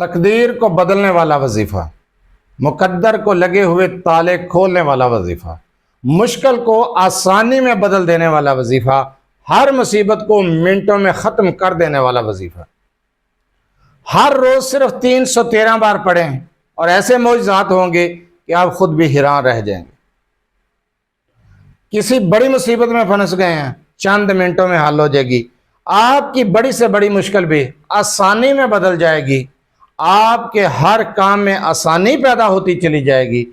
تقدیر کو بدلنے والا وظیفہ، مقدر کو لگے ہوئے تالے کھولنے والا وظیفہ، مشکل کو آسانی میں بدل دینے والا وظیفہ، ہر مصیبت کو منٹوں میں ختم کر دینے والا وظیفہ۔ ہر روز صرف 313 بار پڑھیں اور ایسے معجزات ہوں گے کہ آپ خود بھی حیران رہ جائیں گے۔ کسی بڑی مصیبت میں پھنس گئے ہیں، چند منٹوں میں حل ہو جائے گی۔ آپ کی بڑی سے بڑی مشکل بھی آسانی میں بدل جائے گی۔ آپ کے ہر کام میں آسانی پیدا ہوتی چلی جائے گی،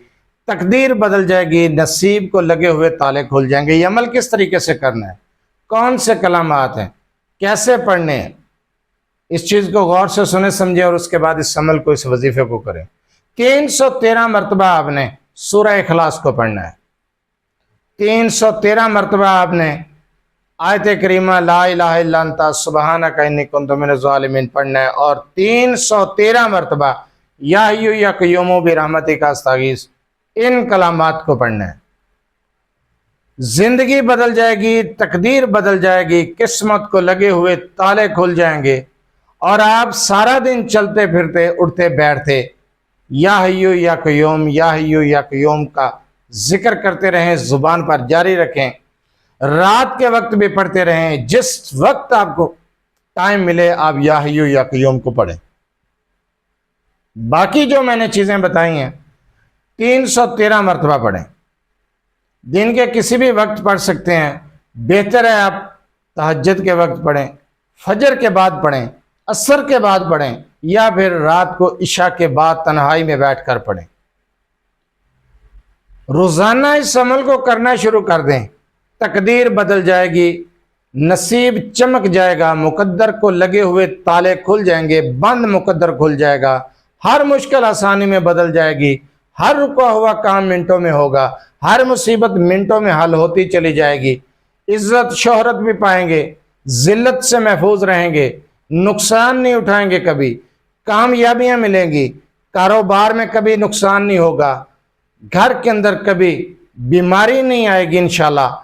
تقدیر بدل جائے گی، نصیب کو لگے ہوئے تالے کھل جائیں گے۔ یہ عمل کس طریقے سے کرنا ہے، کون سے کلمات ہیں، کیسے پڑھنے ہیں، اس چیز کو غور سے سنیں سمجھیں اور اس کے بعد اس عمل کو، اس وظیفے کو کریں۔ 313 مرتبہ آپ نے سورہ اخلاص کو پڑھنا ہے۔ 313 مرتبہ آپ نے آیت کریمہ لا الہ الا انت سبحانک انی کنت من الظالمین پڑھنا ہے، اور 313 مرتبہ یا حی یا قیوم برحمتک استغیث، ان کلمات کو پڑھنا ہے۔ زندگی بدل جائے گی، تقدیر بدل جائے گی، قسمت کو لگے ہوئے تالے کھل جائیں گے، اور آپ سارا دن چلتے پھرتے اٹھتے بیٹھتے یا حی یا قیوم، یا حی یا قیوم کا ذکر کرتے رہیں، زبان پر جاری رکھیں، رات کے وقت بھی پڑھتے رہیں، جس وقت آپ کو ٹائم ملے آپ یا حی یا قیوم کو پڑھیں۔ باقی جو میں نے چیزیں بتائی ہیں 313 مرتبہ پڑھیں، دن کے کسی بھی وقت پڑھ سکتے ہیں، بہتر ہے آپ تہجد کے وقت پڑھیں، فجر کے بعد پڑھیں، عصر کے بعد پڑھیں، یا پھر رات کو عشاء کے بعد تنہائی میں بیٹھ کر پڑھیں۔ روزانہ اس عمل کو کرنا شروع کر دیں، تقدیر بدل جائے گی، نصیب چمک جائے گا، مقدر کو لگے ہوئے تالے کھل جائیں گے، بند مقدر کھل جائے گا، ہر مشکل آسانی میں بدل جائے گی، ہر رکا ہوا کام منٹوں میں ہوگا، ہر مصیبت منٹوں میں حل ہوتی چلی جائے گی، عزت شہرت بھی پائیں گے، ذلت سے محفوظ رہیں گے، نقصان نہیں اٹھائیں گے، کبھی کامیابیاں ملیں گی، کاروبار میں کبھی نقصان نہیں ہوگا، گھر کے اندر کبھی بیماری نہیں آئے گی، انشاءاللہ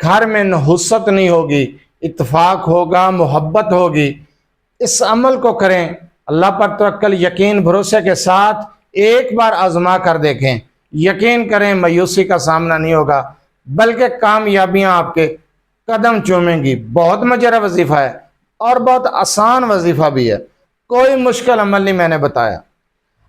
گھر میں نحوست نہیں ہوگی، اتفاق ہوگا، محبت ہوگی۔ اس عمل کو کریں، اللہ پر توکل، یقین بھروسے کے ساتھ ایک بار آزما کر دیکھیں، یقین کریں مایوسی کا سامنا نہیں ہوگا، بلکہ کامیابیاں آپ کے قدم چومیں گی۔ بہت مجرا وظیفہ ہے اور بہت آسان وظیفہ بھی ہے، کوئی مشکل عمل نہیں میں نے بتایا۔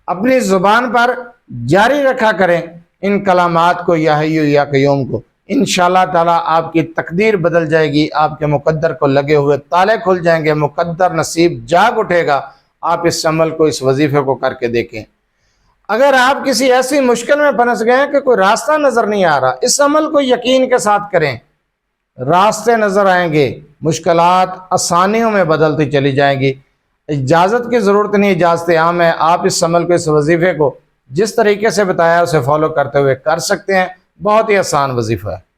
اپنی زبان پر جاری رکھا کریں ان کلمات کو، یا حی یا قیوم کو، انشاءاللہ تعالیٰ آپ کی تقدیر بدل جائے گی، آپ کے مقدر کو لگے ہوئے تالے کھل جائیں گے، مقدر نصیب جاگ اٹھے گا۔ آپ اس عمل کو، اس وظیفے کو کر کے دیکھیں۔ اگر آپ کسی ایسی مشکل میں پھنس گئے ہیں کہ کوئی راستہ نظر نہیں آ رہا، اس عمل کو یقین کے ساتھ کریں، راستے نظر آئیں گے، مشکلات آسانیوں میں بدلتی چلی جائیں گی۔ اجازت کی ضرورت نہیں، اجازت عام ہے۔ آپ اس عمل کو، اس وظیفے کو جس طریقے سے بتایا اسے فالو کرتے ہوئے کر سکتے ہیں، بہت ہی آسان وظیفہ ہے۔